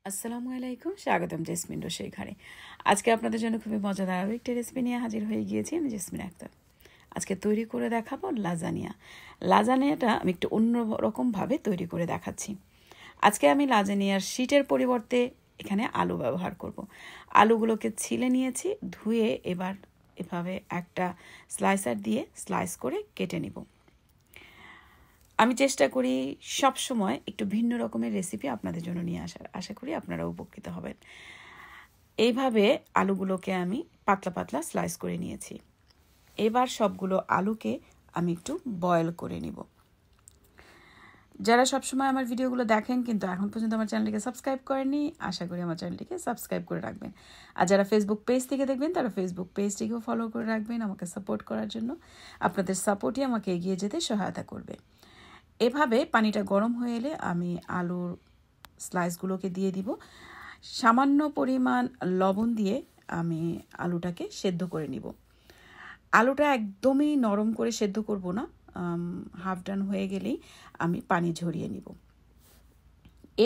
আসসালামু আলাইকুম, স্বাগতম জেসমিন রোষের ঘরে। আজকে আপনাদের জন্য খুবই মজাদার আরও একটি রেসিপি নিয়ে হাজির হয়ে গিয়েছি। আমি জেসমিন আক্তার। আজকে তৈরি করে দেখাবো লাজানিয়া। লাজানিয়াটা আমি একটু অন্যরকমভাবে তৈরি করে দেখাচ্ছি। আজকে আমি লাজানিয়ার শীটের পরিবর্তে এখানে আলু ব্যবহার করব। আলুগুলোকে ছিলে নিয়েছি, ধুয়ে এবার এভাবে একটা স্লাইসার দিয়ে স্লাইস করে কেটে নিব। আমি চেষ্টা করি সব সময় একটু ভিন্ন রকমের রেসিপি আপনাদের জন্য নিয়ে আসার। আশা করি আপনারা উপকৃত হবেন। এইভাবে আলুগুলোকে আমি পাতলা পাতলা স্লাইস করে নিয়েছি। এবার সবগুলো আলুকে আমি একটু বয়েল করে নিব। যারা সবসময় আমার ভিডিওগুলো দেখেন কিন্তু এখন পর্যন্ত আমার চ্যানেলটিকে সাবস্ক্রাইব করেননি, আশা করি আমার চ্যানেলটিকে সাবস্ক্রাইব করে রাখবেন। আর যারা ফেসবুক পেজ থেকে দেখবেন তারা ফেসবুক পেজটিকেও ফলো করে রাখবেন আমাকে সাপোর্ট করার জন্য। আপনাদের সাপোর্টই আমাকে এগিয়ে যেতে সহায়তা করবে। এভাবে পানিটা গরম হয়ে এলে আমি আলুর স্লাইসগুলোকে দিয়ে দিব। সামান্য পরিমাণ লবণ দিয়ে আমি আলুটাকে সেদ্ধ করে নিব। আলুটা একদমই নরম করে সেদ্ধ করব না, হাফ ডান হয়ে গেলেই আমি পানি ঝরিয়ে নিব।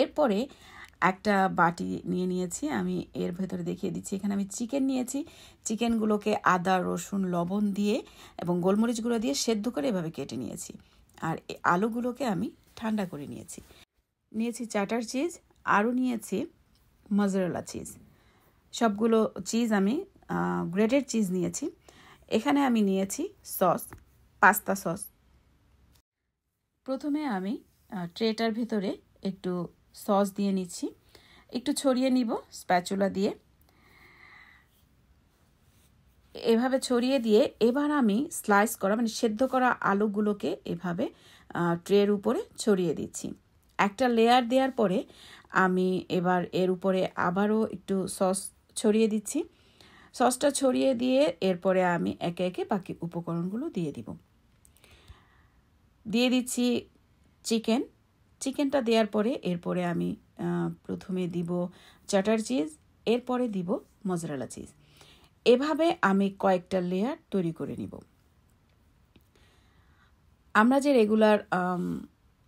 এরপরে একটা বাটি নিয়ে নিয়েছি, আমি এর ভেতরে দেখিয়ে দিচ্ছি। এখানে আমি চিকেন নিয়েছি। চিকেনগুলোকে আদা রসুন লবণ দিয়ে এবং গোলমরিচ গুঁড়ো দিয়ে সেদ্ধ করে এভাবে কেটে নিয়েছি। আর এই আলুগুলোকে আমি ঠান্ডা করে নিয়েছি চাটার চিজ, আরও নিয়েছি মজরেলা চিজ। সবগুলো চিজ আমি গ্রেটেড চিজ নিয়েছি। এখানে আমি নিয়েছি সস, পাস্তা সস। প্রথমে আমি ট্রেটার ভেতরে একটু সস দিয়ে নিচ্ছি, একটু ছড়িয়ে নিব স্প্যাচুলা দিয়ে। এভাবে ছড়িয়ে দিয়ে এবার আমি স্লাইস করা সেদ্ধ করা আলুগুলোকে এভাবে ট্রের উপরে ছড়িয়ে দিচ্ছি। একটা লেয়ার দেওয়ার পরে আমি এবার এর উপরে আবারও একটু সস ছড়িয়ে দিচ্ছি। সসটা ছড়িয়ে দিয়ে এরপরে আমি একে একে বাকি উপকরণগুলো দিয়ে দিচ্ছি চিকেনটা দেওয়ার পরে এরপরে আমি প্রথমে দিব চাটার চিজ, এরপরে দিব মজরেলা চিজ। এভাবে আমি কয়েকটা লেয়ার তৈরি করে নিব। আমরা যে রেগুলার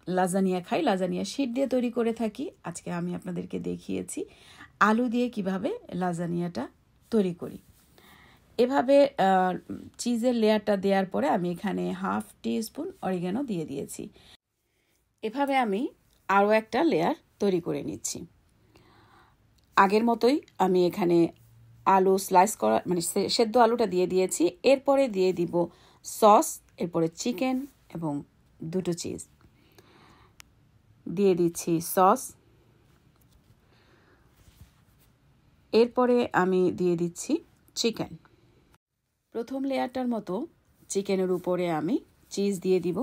লাজানিয়া খাই, লাজানিয়া শীট দিয়ে তৈরি করে থাকি। আজকে আমি আপনাদেরকে দেখিয়েছি আলু দিয়ে কিভাবে লাজানিয়াটা তৈরি করি। এভাবে চিজের লেয়ারটা দেওয়ার পরে আমি এখানে হাফ টিস্পুন অরিগানো দিয়ে দিয়েছি। এভাবে আমি আরও একটা লেয়ার তৈরি করে নিচ্ছি। আগের মতোই আমি এখানে আলু স্লাইস করা সেদ্ধ আলুটা দিয়ে দিয়েছি। এরপরে দিয়ে দিব সস, এরপরে চিকেন এবং দুটো চিজ দিয়ে দিচ্ছি সস। এরপরে আমি দিয়ে দিচ্ছি চিকেন। প্রথম লেয়ারটার মতো চিকেনের উপরে আমি চিজ দিয়ে দিব।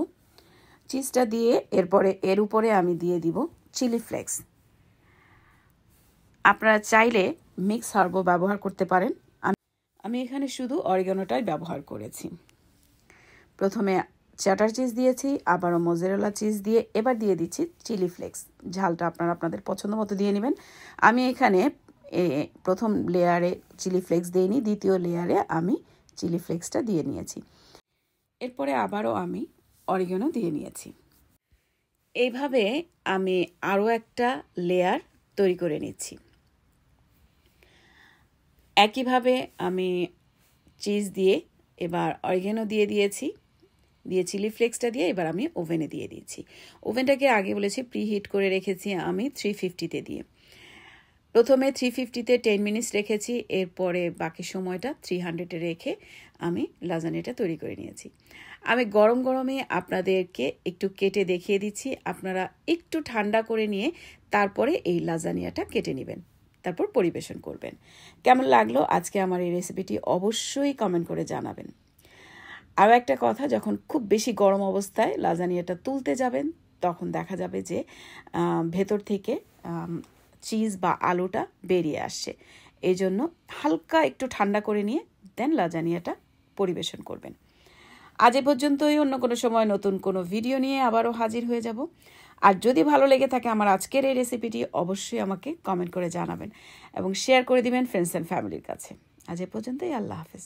চিজটা দিয়ে এরপরে এর উপরে আমি দিয়ে দিব চিলি ফ্লেক্স। আপনারা চাইলে মিক্স হার্বও ব্যবহার করতে পারেন। আমি এখানে শুধু অরিগানোটাই ব্যবহার করেছি। প্রথমে চাটার চিজ দিয়েছি, আবারও মজরেলা চিজ দিয়ে এবার দিয়ে দিচ্ছি চিলি ফ্লেক্স। ঝালটা আপনারা আপনাদের পছন্দ মতো দিয়ে নেবেন। আমি এখানে প্রথম লেয়ারে চিলি ফ্লেক্স দিইনি, দ্বিতীয় লেয়ারে আমি চিলি ফ্লেক্সটা দিয়ে নিয়েছি। এরপরে আবারও আমি অরিগানো দিয়ে নিয়েছি। এইভাবে আমি আরও একটা লেয়ার তৈরি করে নিচ্ছি। একইভাবে আমি চিজ দিয়ে এবার অরিগানো দিয়ে দিয়েছি, দিয়ে চিলি ফ্লেক্সটা দিয়ে এবার আমি ওভেনে দিয়ে দিয়েছি। ওভেনটাকে আগে বলেছি প্রিহিট করে রেখেছি আমি 350-তে দিয়ে। প্রথমে 350-তে 10 মিনিটস রেখেছি, এরপরে বাকি সময়টা 300-এ রেখে আমি লাজানিয়াটা তৈরি করে নিয়েছি। আমি গরম গরমে আপনাদেরকে একটু কেটে দেখিয়ে দিচ্ছি। আপনারা একটু ঠান্ডা করে নিয়ে তারপরে এই লাজানিয়াটা কেটে নেবেন, তারপর পরিবেশন করবেন। কেমন লাগলো আজকে আমার এই রেসিপিটি অবশ্যই কমেন্ট করে জানাবেন। আরও একটা কথা, যখন খুব বেশি গরম অবস্থায় লাজানিয়াটা তুলতে যাবেন তখন দেখা যাবে যে ভেতর থেকে চিজ বা আলুটা বেরিয়ে আসছে। এই জন্য হালকা একটু ঠান্ডা করে নিয়ে দেন লাজানিয়াটা পরিবেশন করবেন। আজ এ পর্যন্তই। অন্য কোনো সময় নতুন কোনো ভিডিও নিয়ে আবারও হাজির হয়ে যাব। আর যদি ভালো লেগে থাকে আমার আজকের এই রেসিপিটি অবশ্যই আমাকে কমেন্ট করে জানাবেন এবং শেয়ার করে দিবেন ফ্রেন্ডস অ্যান্ড ফ্যামিলির কাছে। আজ এ পর্যন্তই। আল্লাহ হাফেজ।